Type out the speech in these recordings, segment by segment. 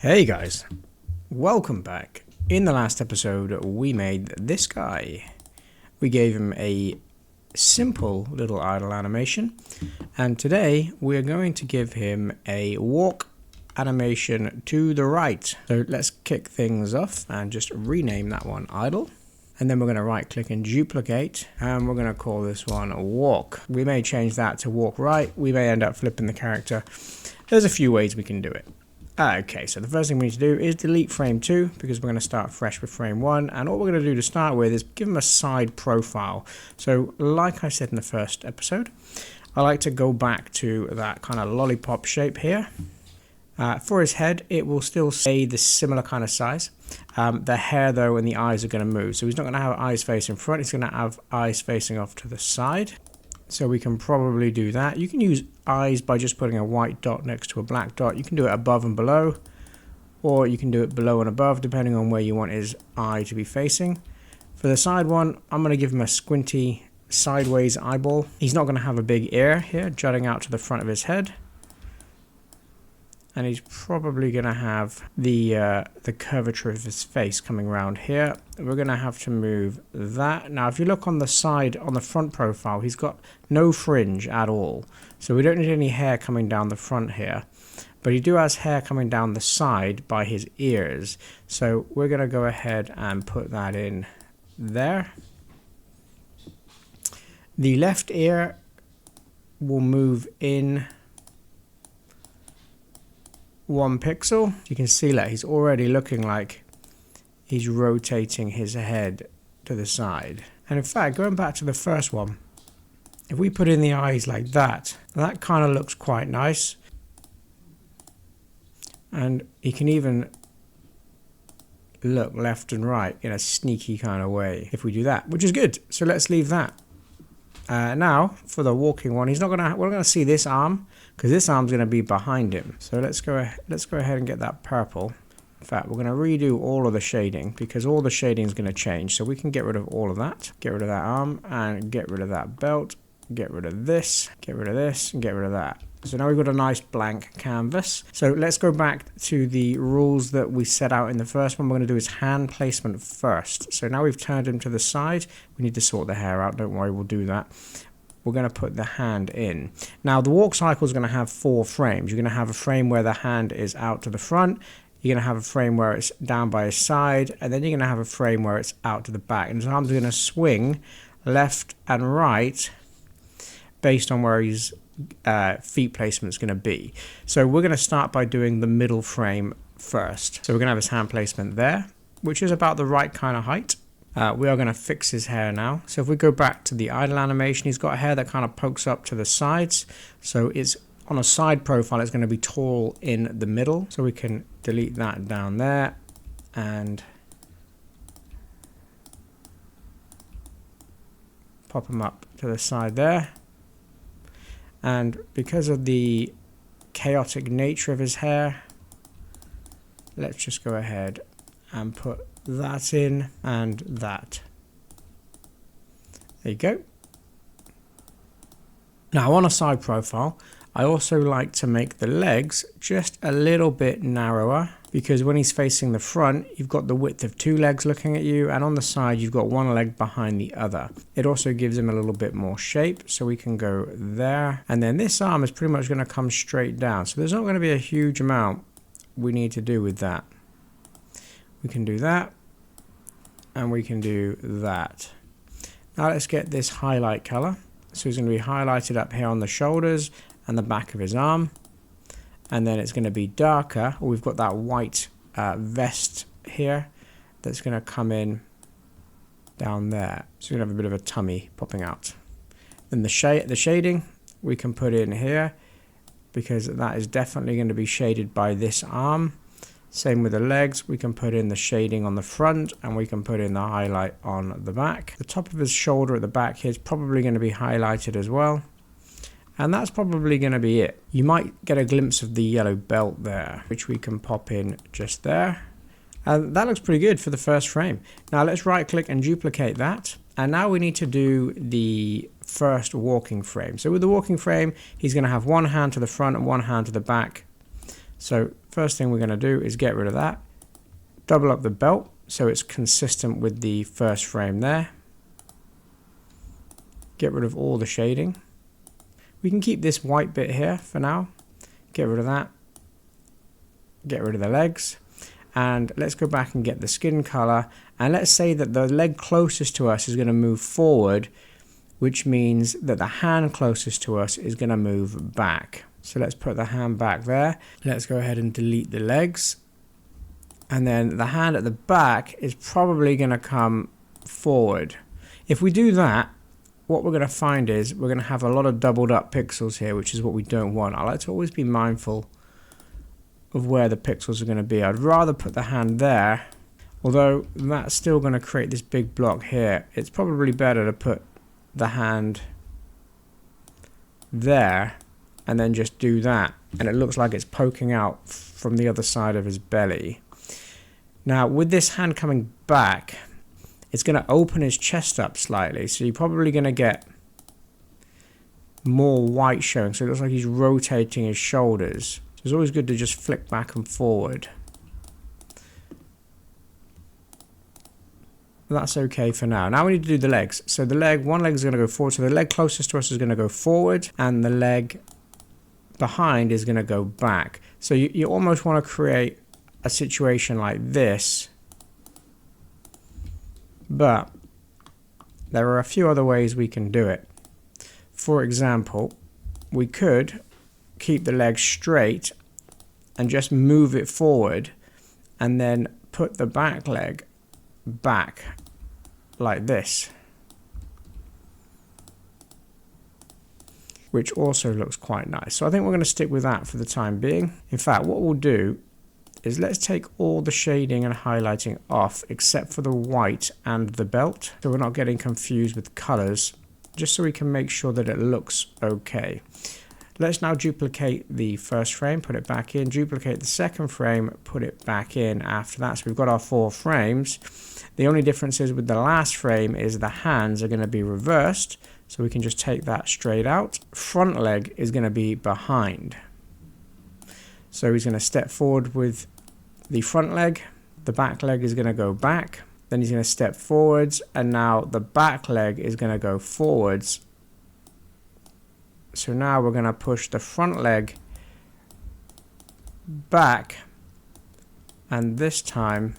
Hey guys, welcome back. In the last episode we made this guy. We gave him a simple little idle animation, and today we're going to give him a walk animation to the right. So let's kick things off and just rename that one idle, and then we're going to right click and duplicate, and we're going to call this one walk. We may change that to walk right, we may end up flipping the character. There's a few ways we can do it. Okay, so the first thing we need to do is delete frame 2 because we're going to start fresh with frame 1, and all we're going to do to start with is give him a side profile. So like I said in the first episode, I like to go back to that kind of lollipop shape here. For his head, it will still stay the similar kind of size. The hair though and the eyes are going to move, so he's not going to have eyes facing front, he's going to have eyes facing off to the side. So we can probably do that. You can use eyes by just putting a white dot next to a black dot. You can do it above and below, or you can do it below and above depending on where you want his eye to be facing. For the side one, I'm going to give him a squinty sideways eyeball. He's not going to have a big ear here jutting out to the front of his head. And he's probably going to have the curvature of his face coming around here. We're going to have to move that. Now, if you look on the side, on the front profile, he's got no fringe at all. So we don't need any hair coming down the front here. But he do has hair coming down the side by his ears. So we're going to go ahead and put that in there. The left ear will move in 1 pixel. You can see that he's already looking like he's rotating his head to the side. And in fact, going back to the first one, if we put in the eyes like that, that kind of looks quite nice. And he can even look left and right in a sneaky kind of way if we do that, which is good. So let's leave that. Now for the walking one, we're not gonna see this arm because this arm's gonna be behind him. So let's go ahead and get that purple. In fact, we're gonna redo all of the shading because all the shading is gonna change. So we can get rid of all of that, get rid of that arm, and get rid of that belt, get rid of this, get rid of this, and get rid of that. So now we've got a nice blank canvas. So let's go back to the rules that we set out in the first one. We're going to do his hand placement first. So now we've turned him to the side. We need to sort the hair out. Don't worry, we'll do that. We're going to put the hand in. Now the walk cycle is going to have 4 frames. You're going to have a frame where the hand is out to the front. You're going to have a frame where it's down by his side. And then you're going to have a frame where it's out to the back. And his arms are going to swing left and right based on where his feet placement is going to be. So we're going to start by doing the middle frame first. So we're going to have his hand placement there, which is about the right kind of height. We are going to fix his hair now. So if we go back to the idle animation, he's got hair that kind of pokes up to the sides. So it's on a side profile, it's going to be tall in the middle. So we can delete that down there and pop him up to the side there. And because of the chaotic nature of his hair, let's just go ahead and put that in and that. There you go. Now on a side profile, I also like to make the legs just a little bit narrower because when he's facing the front, you've got the width of 2 legs looking at you, and on the side, you've got 1 leg behind the other. It also gives him a little bit more shape, so we can go there. And then this arm is pretty much going to come straight down, so there's not going to be a huge amount we need to do with that. We can do that, and we can do that. Now let's get this highlight color. So he's going to be highlighted up here on the shoulders and the back of his arm. And then it's going to be darker. We've got that white vest here that's going to come in down there. So we're going to have a bit of a tummy popping out. Then the shading we can put in here because that is definitely going to be shaded by this arm. Same with the legs. We can put in the shading on the front and we can put in the highlight on the back. The top of his shoulder at the back here is probably going to be highlighted as well. And that's probably going to be it. You might get a glimpse of the yellow belt there, which we can pop in just there. And that looks pretty good for the first frame. Now let's right click and duplicate that. And now we need to do the first walking frame. So with the walking frame, he's going to have 1 hand to the front and 1 hand to the back. So first thing we're going to do is get rid of that. Double up the belt so it's consistent with the first frame there. Get rid of all the shading. We can keep this white bit here for now. Get rid of that. Get rid of the legs. And let's go back and get the skin color. And let's say that the leg closest to us is going to move forward, which means that the hand closest to us is going to move back. So let's put the hand back there. Let's go ahead and delete the legs. And then the hand at the back is probably going to come forward. If we do that, what we're going to find is we're going to have a lot of doubled up pixels here, which is what we don't want. I like to always be mindful of where the pixels are going to be. I'd rather put the hand there, although that's still going to create this big block here. It's probably better to put the hand there and then just do that, and it looks like it's poking out from the other side of his belly. Now with this hand coming back, it's going to open his chest up slightly, so you're probably going to get more white showing, so it looks like he's rotating his shoulders. So it's always good to just flick back and forward. That's okay for now. Now we need to do the legs. So the leg, one leg is going to go forward, so the leg closest to us is going to go forward, and the leg behind is going to go back. So you almost want to create a situation like this, but there are a few other ways we can do it. For example, we could keep the leg straight and just move it forward and then put the back leg back like this, which also looks quite nice. So I think we're going to stick with that for the time being. In fact, what we'll do is let's take all the shading and highlighting off except for the white and the belt, so we're not getting confused with colors, just so we can make sure that it looks okay. Let's now duplicate the first frame, put it back in, duplicate the second frame, put it back in after that. So we've got our 4 frames. The only difference is with the last frame is the hands are going to be reversed, so we can just take that straight out. Front leg is going to be behind. So he's going to step forward with the front leg, the back leg is going to go back, then he's going to step forwards, and now the back leg is going to go forwards. So now we're going to push the front leg back, and this time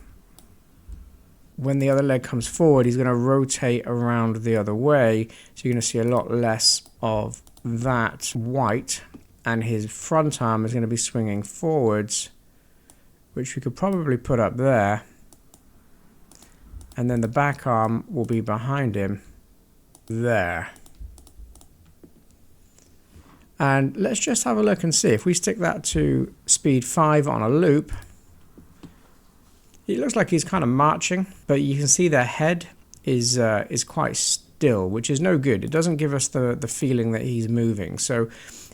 when the other leg comes forward, he's going to rotate around the other way, so you're going to see a lot less of that white, and his front arm is going to be swinging forwards, which we could probably put up there, and then the back arm will be behind him there. And let's just have a look and see. If we stick that to speed 5 on a loop, it looks like he's kind of marching, but you can see their head is quite still, which is no good. It doesn't give us the feeling that he's moving. So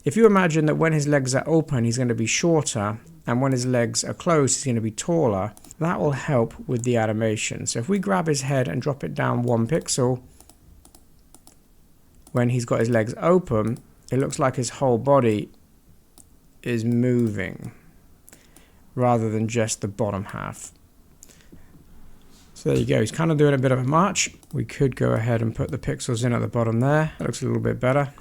if you imagine that when his legs are open, he's going to be shorter, and when his legs are closed, he's going to be taller, that will help with the animation. So if we grab his head and drop it down 1 pixel, when he's got his legs open, it looks like his whole body is moving rather than just the bottom half. So there you go, he's kind of doing a bit of a march. We could go ahead and put the pixels in at the bottom there. That looks a little bit better.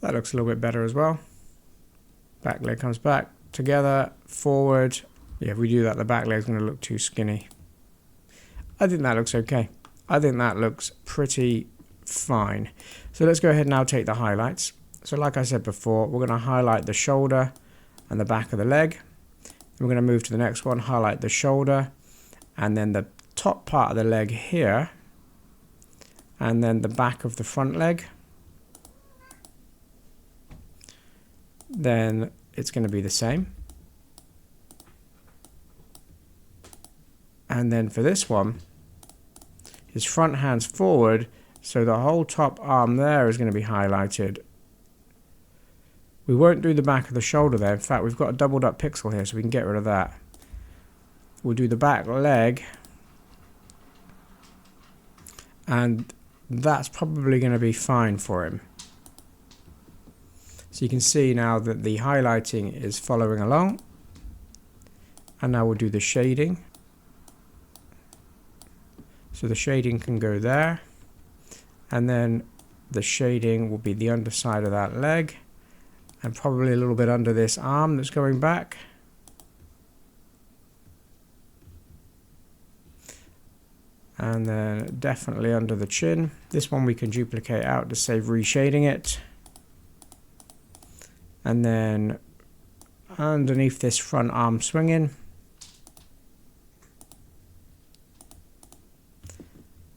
That looks a little bit better as well. Back leg comes back together, forward. Yeah, if we do that, the back leg's going to look too skinny. I think that looks okay. I think that looks pretty fine. So let's go ahead and now take the highlights. So like I said before, we're going to highlight the shoulder and the back of the leg. We're going to move to the next one, highlight the shoulder, and then the top part of the leg here, and then the back of the front leg. Then it's going to be the same. And then for this one, his front hand's forward, so the whole top arm there is going to be highlighted. We won't do the back of the shoulder there. In fact, we've got a doubled up pixel here, so we can get rid of that. We'll do the back leg, and that's probably going to be fine for him. So you can see now that the highlighting is following along. And now we'll do the shading. So the shading can go there. And then the shading will be the underside of that leg. And probably a little bit under this arm that's going back. And then definitely under the chin. This one we can duplicate out to save reshading it. And then underneath this front arm swinging.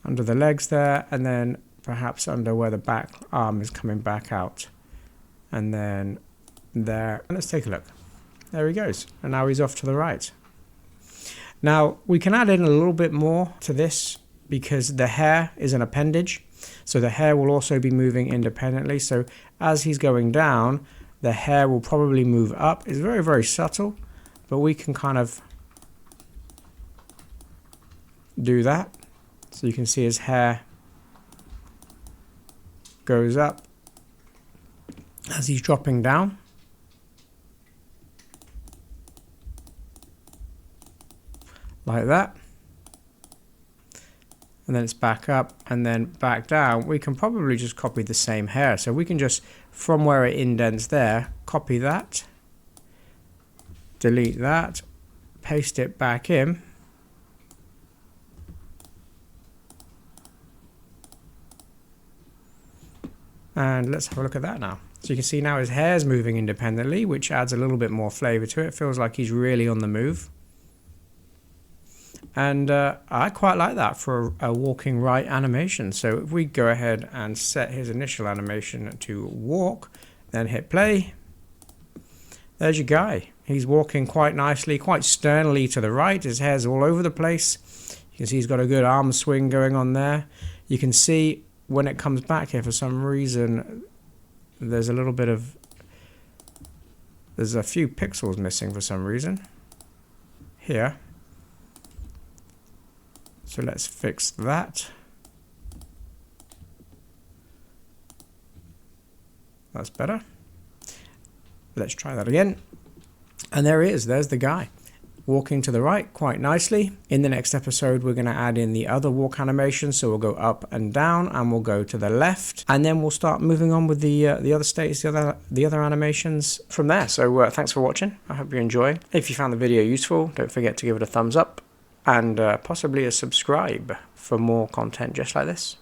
Under the legs there, and then perhaps under where the back arm is coming back out. And then there. And let's take a look. There he goes. And now he's off to the right. Now, we can add in a little bit more to this because the hair is an appendage. So the hair will also be moving independently. So as he's going down, the hair will probably move up. It's very, very subtle, but we can kind of do that. So you can see his hair goes up as he's dropping down. Like that. And then it's back up and then back down. We can probably just copy the same hair. So we can just, from where it indents there, copy that, delete that, paste it back in. And let's have a look at that now. So you can see now his hair's moving independently, which adds a little bit more flavor to it. It feels like he's really on the move. And I quite like that for a walking right animation. So if we go ahead and set his initial animation to walk, then hit play, there's your guy. He's walking quite nicely, quite sternly to the right. His hair's all over the place. You can see he's got a good arm swing going on there. You can see when it comes back here, for some reason, there's a little bit of, there's a few pixels missing for some reason here. So let's fix that. That's better. Let's try that again. And there he is, there's the guy. Walking to the right quite nicely. In the next episode, we're going to add in the other walk animation. So we'll go up and down, and we'll go to the left, and then we'll start moving on with the other states, the other animations from there. So thanks for watching. I hope you enjoy. If you found the video useful, don't forget to give it a thumbs up and possibly a subscribe for more content just like this.